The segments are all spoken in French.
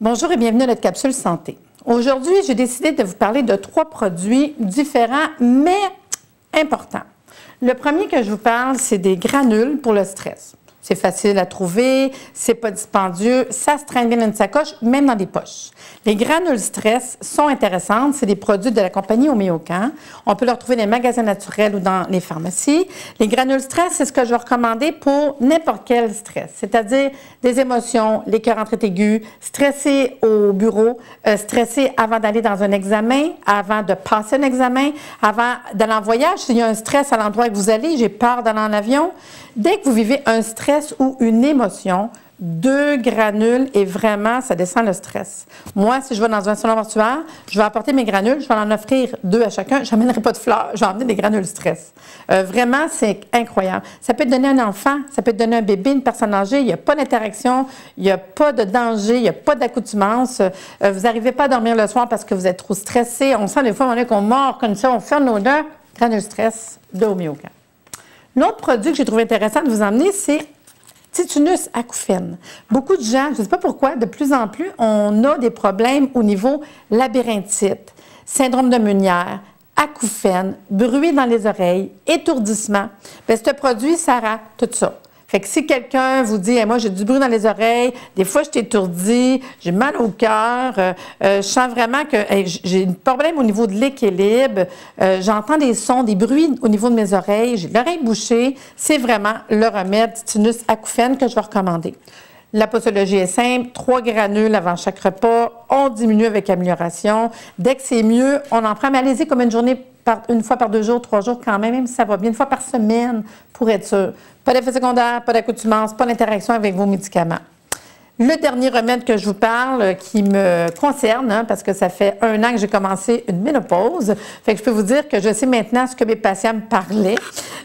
Bonjour et bienvenue à notre capsule santé. Aujourd'hui, j'ai décidé de vous parler de 3 produits différents mais importants. Le premier que je vous parle, c'est des granules pour le stress. C'est facile à trouver, c'est pas dispendieux, ça se traîne bien dans une sacoche, même dans des poches. Les granules stress sont intéressantes, c'est des produits de la compagnie Homéocan. On peut les retrouver dans les magasins naturels ou dans les pharmacies. Les granules stress, c'est ce que je vais recommander pour n'importe quel stress, c'est-à-dire des émotions, les cœurs entrés aigus, stressé au bureau, stressé avant d'aller dans un examen, avant de passer un examen, avant d'aller en voyage. S'il y a un stress à l'endroit où vous allez, j'ai peur d'aller en avion. Dès que vous vivez un stress ou une émotion, 2 granules et vraiment, ça descend le stress. Moi, si je vais dans un salon mortuaire, je vais apporter mes granules, je vais en offrir 2 à chacun. Je n'amènerai pas de fleurs, je vais emmener des granules stress. Vraiment, c'est incroyable. Ça peut être donné à un enfant, ça peut être donné à un bébé, une personne âgée. Il n'y a pas d'interaction, il n'y a pas de danger, il n'y a pas d'accoutumance. Vous n'arrivez pas à dormir le soir parce que vous êtes trop stressé. On sent des fois qu'on mord comme ça, on ferme nos dents. Granules stress de Homéocan. L'autre produit que j'ai trouvé intéressant de vous emmener, c'est Titunus acouphène. Beaucoup de gens, je ne sais pas pourquoi, de plus en plus, on a des problèmes au niveau labyrinthite, syndrome de Meunière, acouphène, bruit dans les oreilles, étourdissement. Bien, ce produit, ça rend tout ça. Fait que si quelqu'un vous dit hey, « moi, j'ai du bruit dans les oreilles, des fois, je suis étourdie, j'ai mal au cœur, je sens vraiment que hey, j'ai un problème au niveau de l'équilibre, j'entends des sons, des bruits au niveau de mes oreilles, j'ai l'oreille bouchée », c'est vraiment le remède Titunus acouphène que je vais recommander. La posologie est simple, 3 granules avant chaque repas, on diminue avec amélioration. Dès que c'est mieux, on en prend, mais allez-y comme une fois par 2 jours, 3 jours quand même si ça va bien, une fois par semaine pour être sûr. Pas d'effet secondaire, pas d'accoutumance, pas d'interaction avec vos médicaments. Le dernier remède que je vous parle, qui me concerne, parce que ça fait 1 an que j'ai commencé une ménopause, fait que je peux vous dire que je sais maintenant ce que mes patients me parlaient.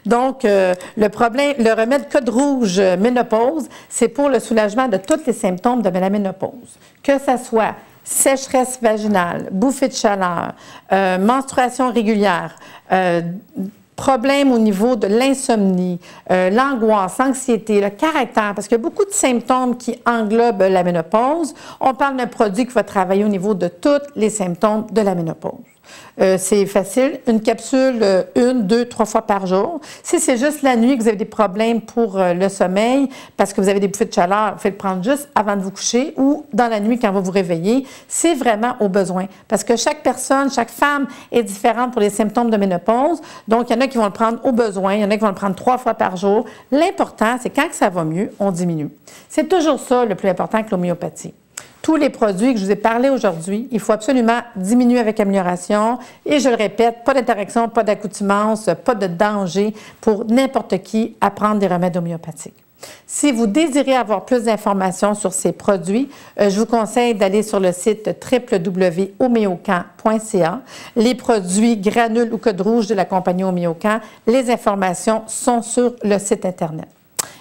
Donc, le remède Code rouge ménopause, c'est pour le soulagement de tous les symptômes de la ménopause. Que ça soit sécheresse vaginale, bouffée de chaleur, menstruation régulière, problème au niveau de l'insomnie, l'angoisse, l'anxiété, le caractère, parce qu'il y a beaucoup de symptômes qui englobent la ménopause. On parle d'un produit qui va travailler au niveau de tous les symptômes de la ménopause. C'est facile, une capsule 1, 2, 3 fois par jour. Si c'est juste la nuit que vous avez des problèmes pour le sommeil, parce que vous avez des bouffées de chaleur, vous faites le prendre juste avant de vous coucher ou dans la nuit quand vous vous réveillez. C'est vraiment au besoin, parce que chaque personne, chaque femme est différente pour les symptômes de ménopause. Donc, il y en a qui vont le prendre au besoin, il y en a qui vont le prendre 3 fois par jour. L'important, c'est quand ça va mieux, on diminue. C'est toujours ça le plus important que l'homéopathie. Tous les produits que je vous ai parlé aujourd'hui, il faut absolument diminuer avec amélioration. Et je le répète, pas d'interaction, pas d'accoutumance, pas de danger pour n'importe qui à prendre des remèdes homéopathiques. Si vous désirez avoir plus d'informations sur ces produits, je vous conseille d'aller sur le site www.homeocan.ca. Les produits granules ou code rouge de la compagnie Homéocan, les informations sont sur le site Internet.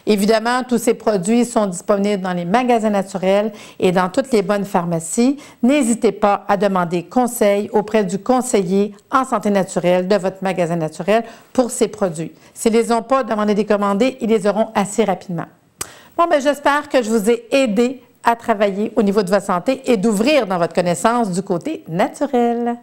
Évidemment, tous ces produits sont disponibles dans les magasins naturels et dans toutes les bonnes pharmacies. N'hésitez pas à demander conseil auprès du conseiller en santé naturelle de votre magasin naturel pour ces produits. S'ils ne les ont pas, demandez des commandés, ils les auront assez rapidement. Bon, bien, j'espère que je vous ai aidé à travailler au niveau de votre santé et d'ouvrir dans votre connaissance du côté naturel.